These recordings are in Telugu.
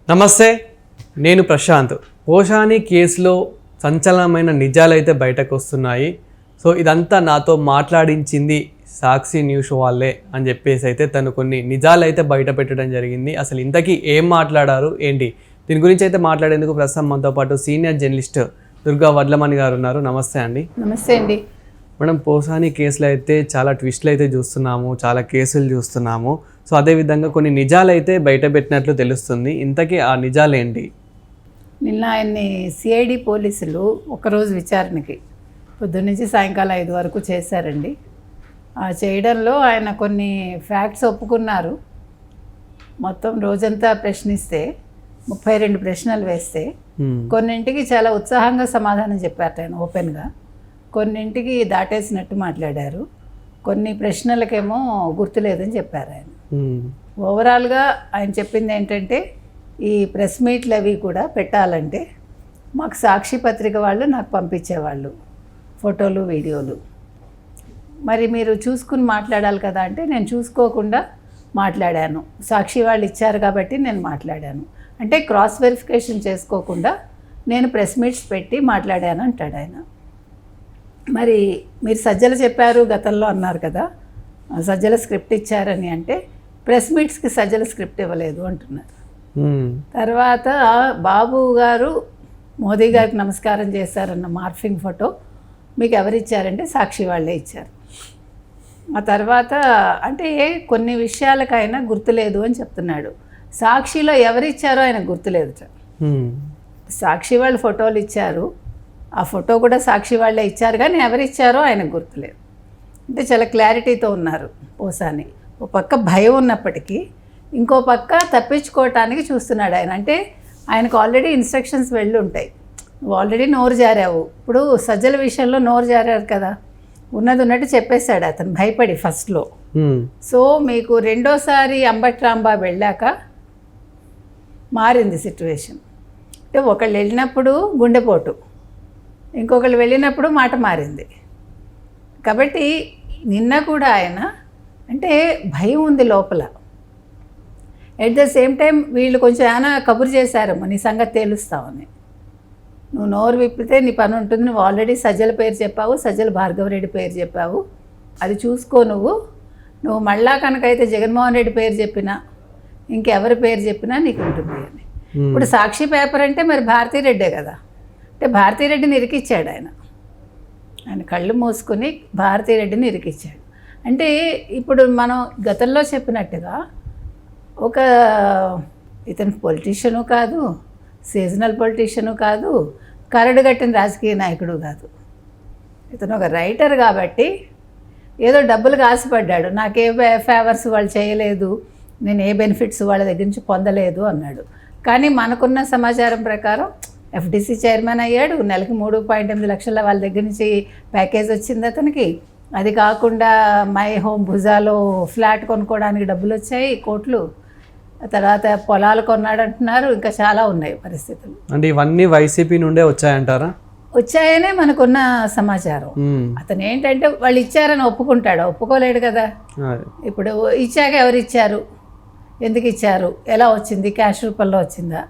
నమస్తే, నేను ప్రశాంత్. పోషాని కేసులో సంచలనమైన నిజాలైతే బయటకు వస్తున్నాయి. సో ఇదంతా నాతో మాట్లాడించింది సాక్షి న్యూస్ వాళ్ళే అని చెప్పేసి అయితే తను కొన్ని నిజాలైతే బయట పెట్టడం జరిగింది. అసలు ఇంతకీ ఏం మాట్లాడారు ఏంటి, దీని గురించి అయితే మాట్లాడేందుకు ప్రస్తుతం మనతో పాటు సీనియర్ జర్నలిస్ట్ దుర్గా వడ్లమణి గారు ఉన్నారు. నమస్తే అండి. నమస్తే అండి. మేడం, పోషాని కేసులో అయితే చాలా ట్విస్ట్లు అయితే చూస్తున్నాము, చాలా కేసులు చూస్తున్నాము. సో అదేవిధంగా కొన్ని నిజాలు అయితే బయట పెట్టినట్లు తెలుస్తుంది. ఇంతకీ ఆ నిజాలు ఏంటి? నిన్న ఆయన్ని సిఐడి పోలీసులు ఒకరోజు విచారణకి పొద్దున్నుంచి సాయంకాలం 5 వరకు చేశారండి. ఆ చేయడంలో ఆయన కొన్ని ఫ్యాక్ట్స్ ఒప్పుకున్నారు. మొత్తం రోజంతా ప్రశ్నిస్తే 32 ప్రశ్నలు వేస్తే కొన్నింటికి చాలా ఉత్సాహంగా సమాధానం చెప్పారు ఆయన ఓపెన్గా, కొన్నింటికి దాటేసినట్టు మాట్లాడారు, కొన్ని ప్రశ్నలకేమో గుర్తులేదని చెప్పారు ఆయన. ఓవరాల్గా ఆయన చెప్పింది ఏంటంటే, ఈ ప్రెస్ మీట్లు అవి కూడా పెట్టాలంటే మాకు సాక్షి పత్రిక వాళ్ళు నాకు పంపించేవాళ్ళు ఫోటోలు వీడియోలు, మరి మీరు చూసుకుని మాట్లాడాలి కదా అంటే నేను చూసుకోకుండా మాట్లాడాను, సాక్షి వాళ్ళు ఇచ్చారు కాబట్టి నేను మాట్లాడాను అంటే క్రాస్ వెరిఫికేషన్ చేసుకోకుండా నేను ప్రెస్ మీట్స్ పెట్టి మాట్లాడాను అంటాడు ఆయన. మరి మీరు సజ్జలు చెప్పారు గతంలో అన్నారు కదా, సజ్జల స్క్రిప్ట్ ఇచ్చారని, అంటే ప్రెస్ మీట్స్కి సజ్జల స్క్రిప్ట్ ఇవ్వలేదు అంటున్నారు. తర్వాత బాబు గారు మోదీ గారికి నమస్కారం చేశారన్న మార్ఫింగ్ ఫోటో మీకు ఎవరిచ్చారంటే సాక్షి వాళ్ళే ఇచ్చారు. ఆ తర్వాత అంటే కొన్ని విషయాలకు ఆయన గుర్తులేదు అని చెప్తున్నాడు. సాక్షిలో ఎవరిచ్చారో ఆయన గుర్తులేదు. సాక్షి వాళ్ళు ఫోటోలు ఇచ్చారు, ఆ ఫోటో కూడా సాక్షి వాళ్ళే ఇచ్చారు, కానీ ఎవరిచ్చారో ఆయనకు గుర్తులేదు. అంటే చాలా క్లారిటీతో ఉన్నారు పోసాని. ఒక పక్క భయం ఉన్నప్పటికీ ఇంకో పక్క తప్పించుకోవటానికి చూస్తున్నాడు ఆయన. అంటే ఆయనకు ఆల్రెడీ ఇన్స్ట్రక్షన్స్ వెళ్ళి ఉంటాయి, నువ్వు ఆల్రెడీ నోరు జారావు. ఇప్పుడు సజ్జల విషయంలో నోరు జారారు కదా, ఉన్నది ఉన్నట్టు చెప్పేశాడు అతను భయపడి ఫస్ట్లో. సో మీకు రెండోసారి అంబటి రాంబాబు వెళ్ళాక మారింది సిచ్యువేషన్. అంటే ఒకళ్ళు వెళ్ళినప్పుడు గుండెపోటు, ఇంకొకళ్ళు వెళ్ళినప్పుడు మాట మారింది. కాబట్టి నిన్న కూడా ఆయన అంటే భయం ఉంది లోపల. ఎట్ ద సేమ్ టైం వీళ్ళు కొంచెం ఏమైనా కబురు చేశారమ్మా నీ సంగతి తేలుస్తావని, నువ్వు నోరు విప్పితే నీ పని ఉంటుంది, నువ్వు ఆల్రెడీ సజ్జల పేరు చెప్పావు, సజ్జల భార్గవరెడ్డి పేరు చెప్పావు, అది చూసుకో నువ్వు మళ్ళా కనుకైతే జగన్మోహన్ రెడ్డి పేరు చెప్పినా ఇంకెవరి పేరు చెప్పినా నీకు ఉంటుంది అని. ఇప్పుడు సాక్షి పేపర్ అంటే మరి భారతీరెడ్డే కదా, అంటే భారతీరెడ్డిని ఇరికిచ్చాడు ఆయన. ఆయన కళ్ళు మూసుకుని భారతీరెడ్డిని ఇరికిచ్చాడు. అంటే ఇప్పుడు మనం గతంలో చెప్పినట్టుగా ఒక ఇతను పొలిటీషియను కాదు, సీజనల్ పొలిటీషియను కాదు, కరడుగట్టిన రాజకీయ నాయకుడు కాదు. ఇతను ఒక రైటర్ కాబట్టి ఏదో డబ్బులు ఆశపడ్డాడు, నాకే ఫేవర్స్ వాళ్ళు చేయలేదు, నేను ఏ బెనిఫిట్స్ వాళ్ళ దగ్గర నుంచి పొందలేదు అన్నాడు. కానీ మనకున్న సమాచారం ప్రకారం ఎఫ్డిసి చైర్మన్ అయ్యాడు, నెలకి 3.8 లక్షల వాళ్ళ దగ్గర నుంచి ప్యాకేజ్ వచ్చింది అతనికి. అది కాకుండా మై హోమ్ భుజాలో ఫ్లాట్ కొనుక్కోవడానికి డబ్బులు వచ్చాయి కోట్లు, తర్వాత పొలాలు కొన్నాడు అంటున్నారు, ఇంకా చాలా ఉన్నాయి పరిస్థితులు. అంటే ఇవన్నీ వైసీపీ నుండే వచ్చాయంటారా? వచ్చాయనే మనకున్న సమాచారం. అతను ఏంటంటే వాళ్ళు ఇచ్చారని ఒప్పుకుంటాడు, ఒప్పుకోలేడు కదా. ఇప్పుడు ఇచ్చాక ఎవరు ఇచ్చారు, ఎందుకు ఇచ్చారు, ఎలా వచ్చింది, క్యాష్ రూపంలో వచ్చిందా,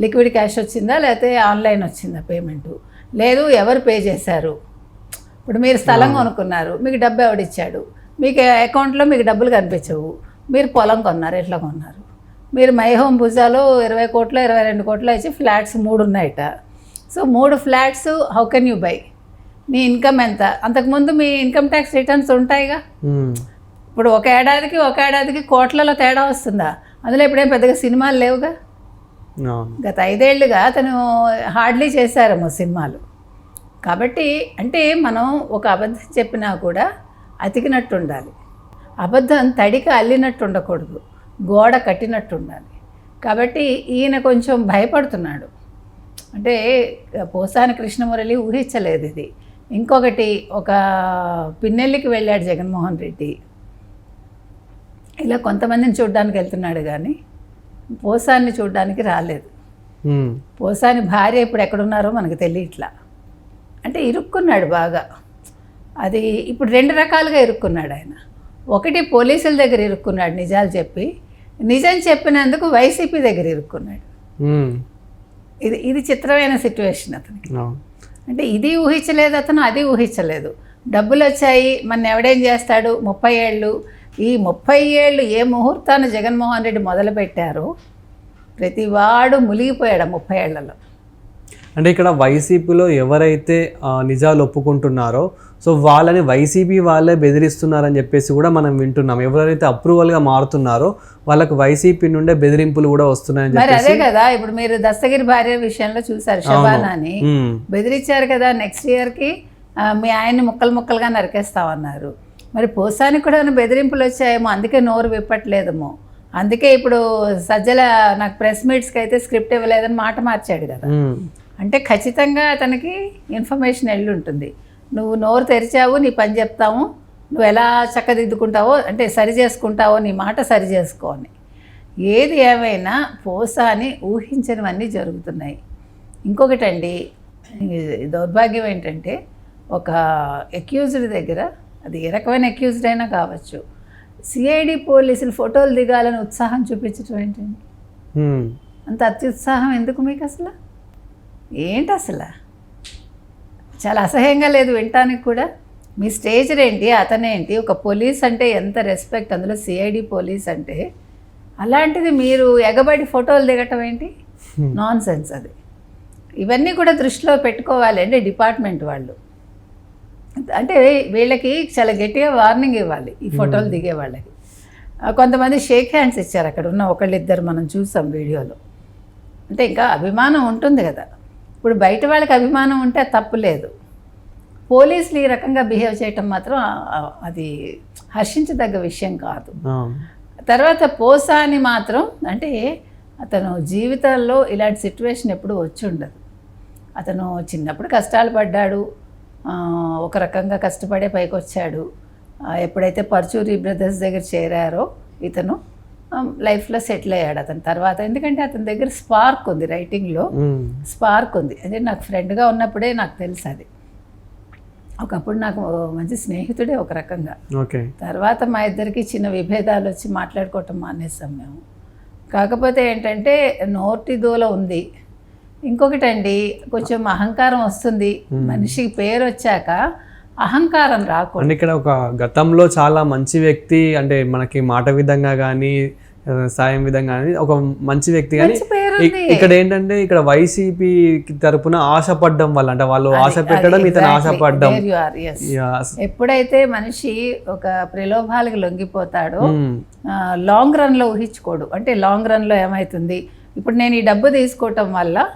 లిక్విడ్ క్యాష్ వచ్చిందా, లేకపోతే ఆన్లైన్ వచ్చిందా పేమెంటు, లేదు ఎవరు పే చేశారు. ఇప్పుడు మీరు స్థలం కొనుక్కున్నారు, మీకు డబ్బు ఎవడిచ్చాడు, మీకు అకౌంట్లో మీకు డబ్బులు కనిపించవు, మీరు పొలం కొన్నారు, ఎట్లా కొన్నారు, మీరు మై హోమ్ భుజాలో 20 కోట్లు 22 కోట్లు ఇచ్చి ఫ్లాట్స్ 3 ఉన్నాయట. So 3 flats how can you by, me income ఎంత, అంతకుముందు మీ ఇన్కమ్ ట్యాక్స్ రిటర్న్స్ ఉంటాయిగా. ఇప్పుడు ఒక ఏడాదికి కోట్లలో తేడా వస్తుందా, అందులో ఇప్పుడేం పెద్దగా సినిమాలు లేవుగా. గత 5 ఏళ్ళుగా అతను హార్డ్లీ చేశారేమో సినిమాలు. కాబట్టి అంటే మనం ఒక అబద్ధం చెప్పినా కూడా అతికినట్టు ఉండాలి, అబద్ధం తడికి అల్లినట్టు ఉండకూడదు, గోడ కట్టినట్టు ఉండాలి. కాబట్టి ఈయన కొంచెం భయపడుతున్నాడు. అంటే పోసాని కృష్ణమురళి ఊహించలేదు ఇది. ఇంకొకటి, ఒక పిన్నెల్లికి వెళ్ళాడు జగన్మోహన్ రెడ్డి, ఇలా కొంతమందిని చూడడానికి వెళ్తున్నాడు కానీ పోసాన్ని చూడడానికి రాలేదు. పోసాని భార్య ఇప్పుడు ఎక్కడున్నారో మనకు తెలియట్లా. అంటే ఇరుక్కున్నాడు బాగా. అది ఇప్పుడు 2 రకాలుగా ఇరుక్కున్నాడు ఆయన. ఒకటి పోలీసుల దగ్గర ఇరుక్కున్నాడు నిజాలు చెప్పి, నిజం చెప్పినందుకు వైసీపీ దగ్గర ఇరుక్కున్నాడు. ఇది చిత్రమైన సిచ్యువేషన్ అతనికి. అవును. అంటే ఇది ఊహించలేదు అతను, అది ఊహించలేదు. డబ్బులు వచ్చాయి, మన ఎవడేం చేస్తాడు, 30 ఏళ్ళు. ఈ 30 ఏళ్ళు ఏ ముహూర్తాన్ని జగన్మోహన్ రెడ్డి మొదలుపెట్టారో ప్రతి వాడు మునిగిపోయాడు 30 ఏళ్లలో. అంటే ఇక్కడ వైసీపీలో ఎవరైతే నిజాలు ఒప్పుకుంటున్నారో సో వాళ్ళని వైసీపీ వాళ్ళే బెదిరిస్తున్నారని చెప్పేసి కూడా మనం వింటున్నాం. ఎవరైతే అప్రూవల్గా మారుతున్నారో వాళ్ళకు వైసీపీ నుండే బెదిరింపులు కూడా వస్తున్నాయని మరి చెప్పేసి. అదే కదా ఇప్పుడు మీరు దస్తగిరి భార్య విషయంలో చూసారు, శబానాని బెదిరించారు కదా, నెక్స్ట్ ఇయర్కి మీ ఆయన్ని ముక్కలు ముక్కలుగా నరికేస్తామన్నారు. మరి పోసానికి కూడా బెదిరింపులు వచ్చాయేమో, అందుకే నోరు విప్పట్లేదేమో. అందుకే ఇప్పుడు సజ్జల నాకు ప్రెస్ మీట్స్కి అయితే స్క్రిప్ట్ ఇవ్వలేదని మాట మార్చాడు కదా. అంటే ఖచ్చితంగా అతనికి ఇన్ఫర్మేషన్ వెళ్ళి ఉంటుంది. నువ్వు నోరు తెరిచావు, నీ పని చెప్తాము, నువ్వు ఎలా చక్కదిద్దుకుంటావో అంటే సరి చేసుకుంటావో నీ మాట సరి చేసుకో అని. ఏది ఏమైనా పోసాని ఊహించనివన్నీ జరుగుతున్నాయి. ఇంకొకటండి, దౌర్భాగ్యం ఏంటంటే ఒక అక్యూజ్డ్ దగ్గర, అది ఏ రకమైన అక్యూజ్డ్ అయినా కావచ్చు, సిఐడి పోలీసులు ఫోటోలు దిగాలని ఉత్సాహం చూపించడం ఏంటండి? అంత అత్యుత్సాహం ఎందుకు మీకు అసలు? ఏంటి అసలు? చాలా అసహ్యంగా లేదు వినటానికి కూడా. మీ స్టేచర్ ఏంటి, అతనేంటి, ఒక పోలీస్ అంటే ఎంత రెస్పెక్ట్, అందులో సిఐడి పోలీస్ అంటే. అలాంటిది మీరు ఎగబడి ఫోటోలు దిగటం ఏంటి? నాన్ సెన్స్ అది. ఇవన్నీ కూడా దృష్టిలో పెట్టుకోవాలి అంటే డిపార్ట్మెంట్ వాళ్ళు. అంటే వీళ్ళకి చాలా గట్టిగా వార్నింగ్ ఇవ్వాలి ఈ ఫోటోలు దిగే వాళ్ళకి. కొంతమంది షేక్ హ్యాండ్స్ ఇచ్చారు అక్కడ ఉన్న ఒకళ్ళిద్దరు, మనం చూసాం వీడియోలో. అంటే ఇంకా అభిమానం ఉంటుంది కదా. ఇప్పుడు బయట వాళ్ళకి అభిమానం ఉంటే తప్పు లేదు. పోలీసులు ఈ రకంగా బిహేవ్ చేయటం మాత్రం అది హర్షించదగ్గ విషయం కాదు. తర్వాత పోసాని మాత్రం అంటే అతను జీవితంలో ఇలాంటి సిచ్యువేషన్ ఎప్పుడు వచ్చి ఉండదు. అతను చిన్నప్పుడు కష్టాలు పడ్డాడు, ఒక రకంగా కష్టపడే పైకి వచ్చాడు. ఎప్పుడైతే పర్చూరి బ్రదర్స్ దగ్గర చేరారో ఇతను లైఫ్లో సెటిల్ అయ్యాడు అతని తర్వాత. ఎందుకంటే అతని దగ్గర స్పార్క్ ఉంది, రైటింగ్లో స్పార్క్ ఉంది. అదే నాకు ఫ్రెండ్గా ఉన్నప్పుడే నాకు తెలుసు అది. ఒకప్పుడు నాకు మంచి స్నేహితుడే ఒక రకంగా. తర్వాత మా ఇద్దరికి చిన్న విభేదాలు వచ్చి మాట్లాడుకోవటం మానేసాం మేము. కాకపోతే ఏంటంటే నోటి దూల ఉంది. ఇంకొకటండి, కొంచెం అహంకారం వస్తుంది మనిషికి. పేరు వచ్చాక అహంకారం రాకూడదు. ఇక్కడ ఒక గతంలో చాలా మంచి వ్యక్తి, అంటే మనకి మాట విధంగా కానీ సాయం విధంగా కానీ ఒక మంచి వ్యక్తి, కానీ ఇక్కడ ఏంటంటే ఇక్కడ వైసీపీ తరపున ఆశపడ్డం వల్ల, అంటే వాళ్ళు ఆశ పెట్టడం, ఇతను ఆశపడ్డం. ఎప్పుడైతే మనిషి ఒక ప్రలోభాలకు లొంగిపోతాడో లాంగ్ రన్లో ఊహించుకోడు. అంటే లాంగ్ రన్లో ఏమవుతుంది, ఇప్పుడు నేను ఈ డబ్బు తీసుకోవటం వల్ల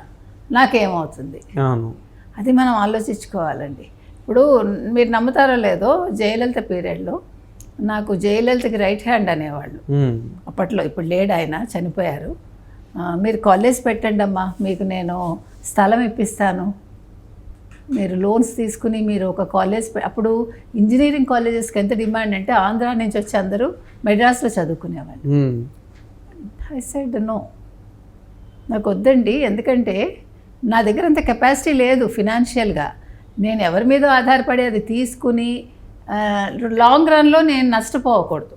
నాకేమవుతుంది, అది మనం ఆలోచించుకోవాలండి. ఇప్పుడు మీరు నమ్ముతారో లేదో, జయలలిత పీరియడ్లో నాకు జయలలితకి రైట్ హ్యాండ్ అనేవాళ్ళు అప్పట్లో. ఇప్పుడు లేడు, ఆయన చనిపోయారు. మీరు కాలేజ్ పెట్టండి అమ్మా, మీకు నేను స్థలం ఇప్పిస్తాను, మీరు లోన్స్ తీసుకుని మీరు ఒక కాలేజ్. అప్పుడు ఇంజనీరింగ్ కాలేజెస్కి ఎంత డిమాండ్ అంటే ఆంధ్ర నుంచి వచ్చి అందరూ మెడ్రాస్లో చదువుకునేవాళ్ళు. ఐ సెడ్ నో, నాకు వద్దండి, ఎందుకంటే నా దగ్గర అంత కెపాసిటీ లేదు ఫినాన్షియల్గా. నేను ఎవరి మీద ఆధారపడి అది తీసుకుని లాంగ్ రన్లో నేను నష్టపోకూడదు.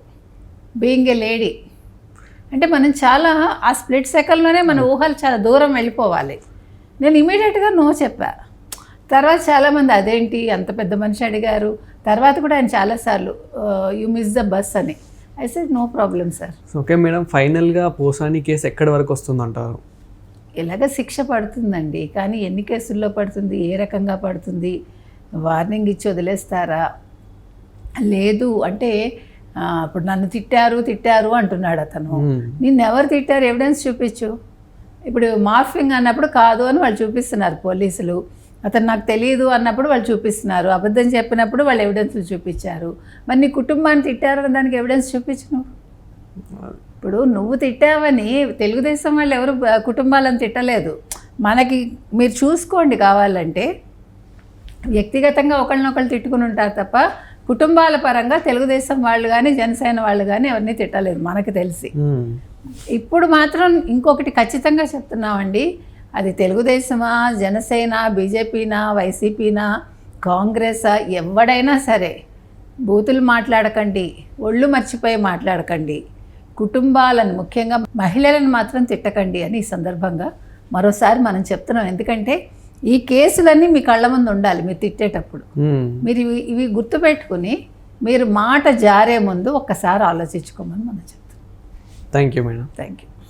బీయింగ్ ఏ లేడీ అంటే మనం చాలా ఆ స్ప్లిట్ సెకండ్లోనే మన ఊహలు చాలా దూరం వెళ్ళిపోవాలి. నేను ఇమీడియట్గా నో చెప్పా. తర్వాత చాలామంది అదేంటి అంత పెద్ద మనిషి అడిగారు. తర్వాత కూడా ఆయన చాలాసార్లు యూ మిస్ ద బస్ అని. I said no problem sir. Okay madam, ఫైనల్గా పోసాని కేసు ఎక్కడి వరకు వస్తుందంటారు? ఇలాగ శిక్ష పడుతుందండి, కానీ ఎన్ని కేసుల్లో పడుతుంది, ఏ రకంగా పడుతుంది, వార్నింగ్ ఇచ్చి వదిలేస్తారా? లేదు అంటే ఇప్పుడు నన్ను తిట్టారు అంటున్నాడు అతను. నిన్ను ఎవరు తిట్టారు, ఎవిడెన్స్ చూపించు. ఇప్పుడు మార్ఫింగ్ అన్నప్పుడు కాదు అని వాళ్ళు చూపిస్తున్నారు పోలీసులు. అతను నాకు తెలియదు అన్నప్పుడు వాళ్ళు చూపిస్తున్నారు. అబద్ధం చెప్పినప్పుడు వాళ్ళు ఎవిడెన్స్లు చూపించారు. మరి నీ కుటుంబాన్ని తిట్టారు దానికి ఎవిడెన్స్ చూపించు నువ్వు. ఇప్పుడు నువ్వు తిట్టావని తెలుగుదేశం వాళ్ళు ఎవరు కుటుంబాలను తిట్టలేదు. మనకి మీరు చూసుకోండి, కావాలంటే వ్యక్తిగతంగా ఒకళ్ళనొకళ్ళు తిట్టుకుని ఉంటారు తప్ప కుటుంబాల పరంగా తెలుగుదేశం వాళ్ళు కానీ జనసేన వాళ్ళు కానీ ఎవరిని తిట్టలేదు మనకు తెలిసి. ఇప్పుడు మాత్రం ఇంకొకటి ఖచ్చితంగా చెప్తున్నామండి, అది తెలుగుదేశమా, జనసేన, బీజేపీనా, వైసీపీనా, కాంగ్రెసా, ఎవడైనా సరే బూతులు మాట్లాడకండి, ఒళ్ళు మర్చిపోయి మాట్లాడకండి. కుటుంబాలను ముఖ్యంగా మహిళలను మాత్రం తిట్టకండి అని ఈ సందర్భంగా మరోసారి మనం చెప్తున్నాం. ఎందుకంటే ఈ కేసులన్నీ మీ కళ్ళ ముందు ఉండాలి మీరు తిట్టేటప్పుడు. మీరు ఇవి గుర్తుపెట్టుకుని మీరు మాట జారే ముందు ఒక్కసారి ఆలోచించుకోమని మనం చెప్తాం. Thank you madam. Thank you.